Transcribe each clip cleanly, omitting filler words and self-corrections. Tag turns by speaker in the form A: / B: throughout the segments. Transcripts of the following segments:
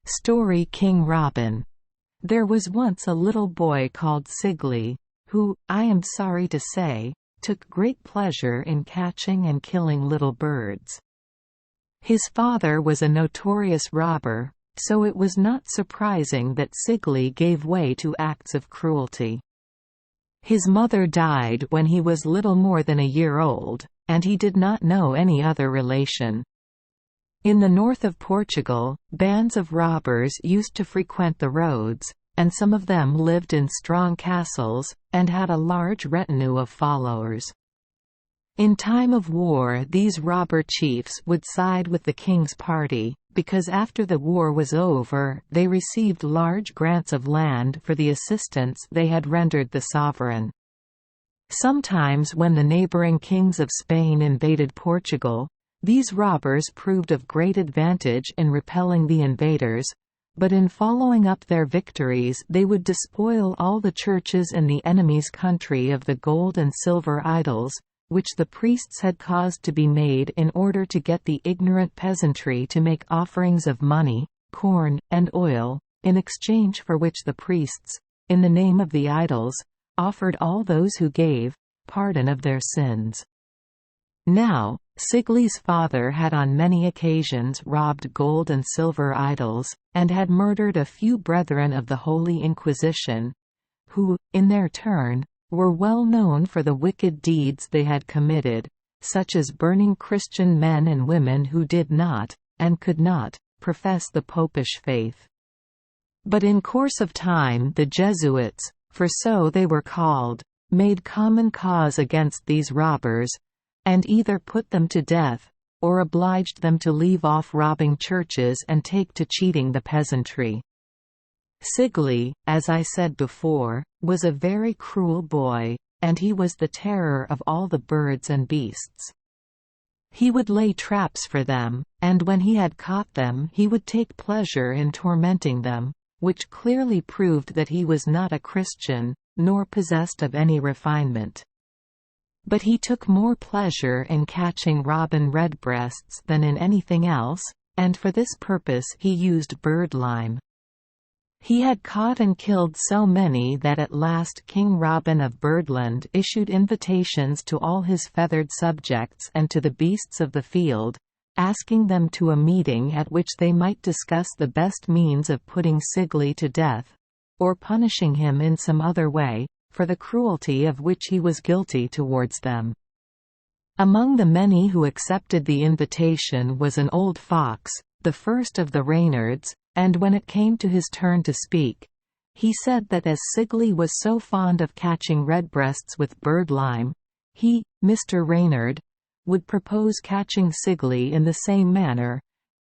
A: Story King Robin. There was once a little boy called Sigli, who, I am sorry to say, took great pleasure in catching and killing little birds. His father was a notorious robber, so it was not surprising that Sigli gave way to acts of cruelty. His mother died when he was little more than a year old, and he did not know any other relation. In the north of Portugal, bands of robbers used to frequent the roads, and some of them lived in strong castles, and had a large retinue of followers. In time of war, these robber chiefs would side with the king's party, because after the war was over, they received large grants of land for the assistance they had rendered the sovereign. Sometimes when the neighboring kings of Spain invaded Portugal, these robbers proved of great advantage in repelling the invaders, but in following up their victories they would despoil all the churches in the enemy's country of the gold and silver idols, which the priests had caused to be made in order to get the ignorant peasantry to make offerings of money, corn, and oil, in exchange for which the priests, in the name of the idols, offered all those who gave pardon of their sins. Now, Sigli's father had on many occasions robbed gold and silver idols, and had murdered a few brethren of the Holy Inquisition, who, in their turn, were well known for the wicked deeds they had committed, such as burning Christian men and women who did not, and could not, profess the popish faith. But in course of time the Jesuits, for so they were called, made common cause against these robbers, and either put them to death, or obliged them to leave off robbing churches and take to cheating the peasantry. Sigli, as I said before, was a very cruel boy, and he was the terror of all the birds and beasts. He would lay traps for them, and when he had caught them he would take pleasure in tormenting them, which clearly proved that he was not a Christian, nor possessed of any refinement. But he took more pleasure in catching robin redbreasts than in anything else, and for this purpose he used birdlime. He had caught and killed so many that at last King Robin of Birdland issued invitations to all his feathered subjects and to the beasts of the field, asking them to a meeting at which they might discuss the best means of putting Sigli to death, or punishing him in some other way, for the cruelty of which he was guilty towards them. Among the many who accepted the invitation was an old fox, the first of the Reynards, and when it came to his turn to speak, he said that as Sigli was so fond of catching redbreasts with birdlime, he, Mr. Reynard, would propose catching Sigli in the same manner,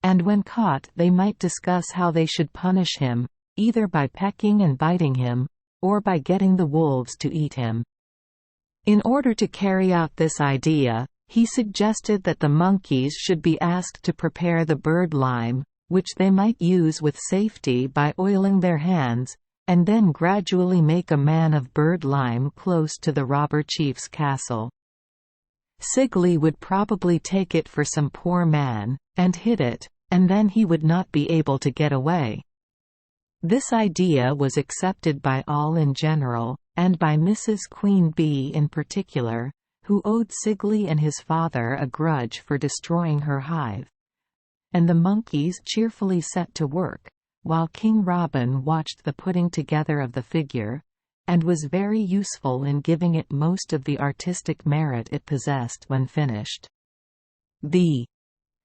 A: and when caught they might discuss how they should punish him, either by pecking and biting him, or by getting the wolves to eat him. In order to carry out this idea, he suggested that the monkeys should be asked to prepare the birdlime, which they might use with safety by oiling their hands, and then gradually make a man of birdlime close to the robber chief's castle. Sigli would probably take it for some poor man, and hit it, and then he would not be able to get away. This idea was accepted by all in general, and by Mrs. Queen Bee in particular, who owed Sigli and his father a grudge for destroying her hive. And the monkeys cheerfully set to work, while King Robin watched the putting together of the figure, and was very useful in giving it most of the artistic merit it possessed when finished. The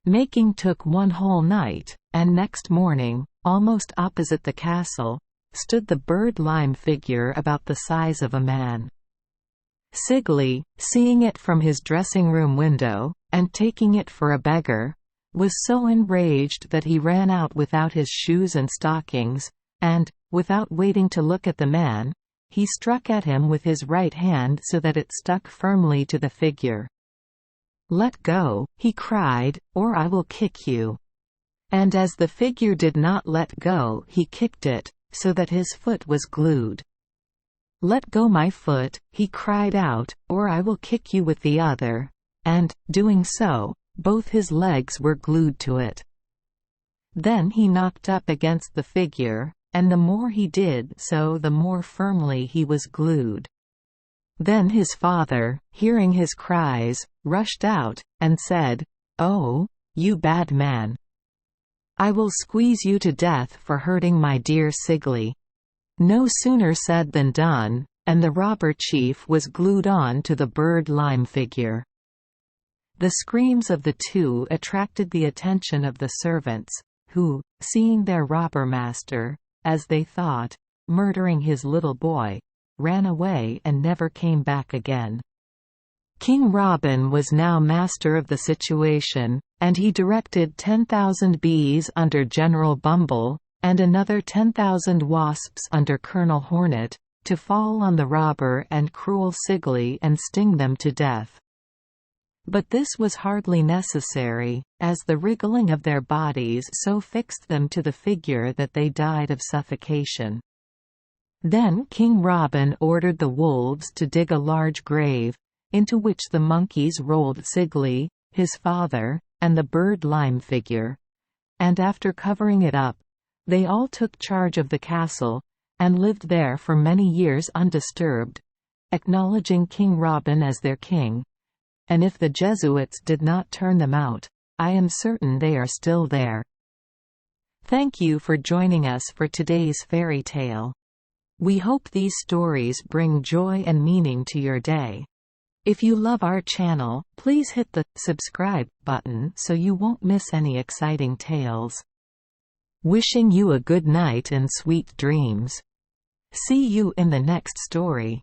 A: making took one whole night, and next morning, almost opposite the castle, stood the birdlime figure about the size of a man. Sigli, seeing it from his dressing-room window, and taking it for a beggar, was so enraged that he ran out without his shoes and stockings, and, without waiting to look at the man, he struck at him with his right hand so that it stuck firmly to the figure. "Let go," he cried, "or I will kick you." And as the figure did not let go, he kicked it, so that his foot was glued. "Let go my foot," he cried out, "or I will kick you with the other," and, doing so, both his legs were glued to it. Then he knocked up against the figure, and the more he did so the more firmly he was glued. Then his father, hearing his cries, rushed out, and said, "Oh, you bad man! I will squeeze you to death for hurting my dear Sigli." No sooner said than done, and the robber chief was glued on to the bird lime figure. The screams of the two attracted the attention of the servants, who, seeing their robber master, as they thought, murdering his little boy, ran away and never came back again. King Robin was now master of the situation, and he directed 10,000 bees under General Bumble, and another 10,000 wasps under Colonel Hornet, to fall on the robber and cruel Sigli and sting them to death. But this was hardly necessary, as the wriggling of their bodies so fixed them to the figure that they died of suffocation. Then King Robin ordered the wolves to dig a large grave, into which the monkeys rolled Sigli, his father, and the bird lime figure, and after covering it up, they all took charge of the castle, and lived there for many years undisturbed, acknowledging King Robin as their king. And if the Jesuits did not turn them out, I am certain they are still there. Thank you for joining us for today's fairy tale. We hope these stories bring joy and meaning to your day. If you love our channel, please hit the subscribe button so you won't miss any exciting tales. Wishing you a good night and sweet dreams. See you in the next story.